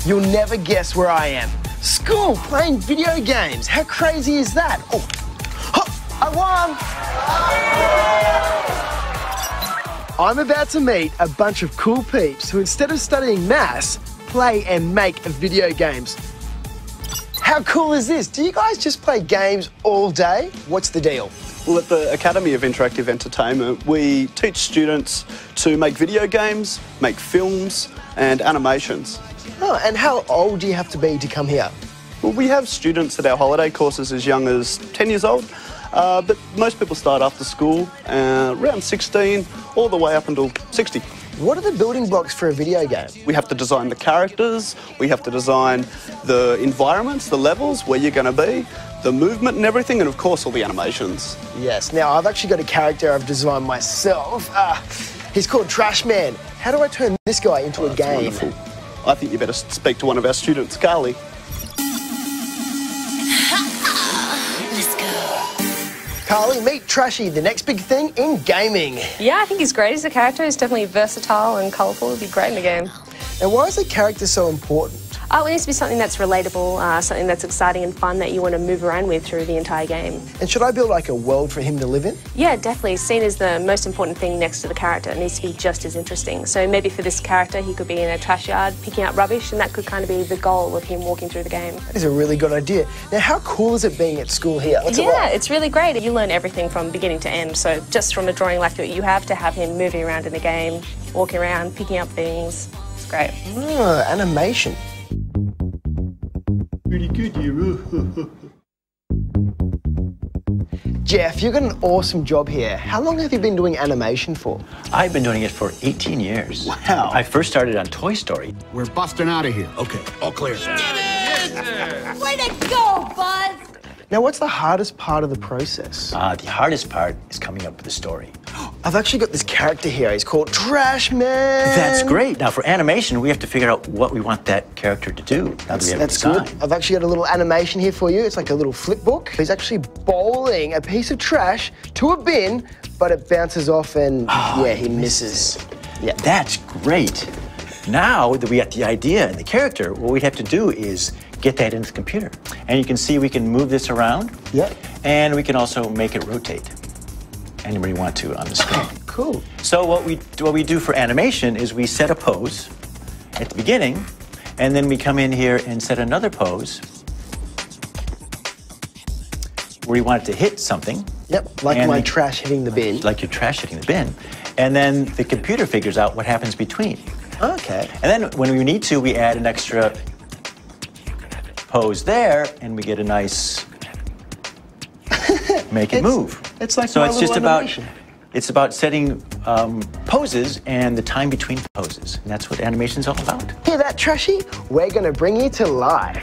You'll never guess where I am. School, playing video games. How crazy is that? Oh, I won! I'm about to meet a bunch of cool peeps who, instead of studying maths, play and make video games. How cool is this? Do you guys just play games all day? What's the deal? Well, at the Academy of Interactive Entertainment, we teach students to make video games, make films and animations. Oh, and how old do you have to be to come here? Well, we have students at our holiday courses as young as 10 years old, but most people start after school around 16, all the way up until 60. What are the building blocks for a video game? We have to design the characters, we have to design the environments, the levels, where you're going to be, the movement and everything, and of course all the animations. Yes, now I've actually got a character I've designed myself. He's called Trash Man. How do I turn this guy into a game? Wonderful. I think you better speak to one of our students, Carly. Let's go. Carly, meet Trashy, the next big thing in gaming. Yeah, I think he's great as a character. He's definitely versatile and colourful. He'd be great in the game. And why is the character so important? It needs to be something that's relatable, something that's exciting and fun that you want to move around with through the entire game. And should I build like a world for him to live in? Yeah, definitely. Scene is the most important thing next to the character. It needs to be just as interesting. So maybe for this character, he could be in a trash yard picking up rubbish, and that could kind of be the goal of him walking through the game. That is a really good idea. Now, how cool is it being at school here? What's it like? It's really great. You learn everything from beginning to end. So just from a drawing like that, you have to have him moving around in the game, walking around, picking up things. It's great. Oh, animation. Pretty good, you. Jeff, you've got an awesome job here. How long have you been doing animation for? I've been doing it for 18 years. Wow. I first started on Toy Story. We're busting out of here. Okay, all clear. Way to go, Buzz! Now, what's the hardest part of the process? The hardest part is coming up with a story. I've actually got this character here. He's called Trash Man. That's great. Now, for animation, we have to figure out what we want that character to do. Now that we have That's design. good. I've actually got a little animation here for you. It's like a little flip book. He's actually bowling a piece of trash to a bin, but it bounces off and, yeah, he misses. Yeah. That's great. Now that we got the idea and the character, what we'd have to do is get that into the computer. And you can see we can move this around. Yep. And we can also make it rotate. Anybody want to on the screen. Cool. So what we do for animation is we set a pose at the beginning, and then we come in here and set another pose where we want it to hit something. Yep, like my trash hitting the bin. Like your trash hitting the bin. And then the computer figures out what happens between. Okay. And then when we need to, we add an extra pose there, and we get a nice make it move. It's like so my it's little just about animation. it's about setting poses and the time between poses, and that's what animation's all about. Hear that, Trashy? We're gonna bring you to life.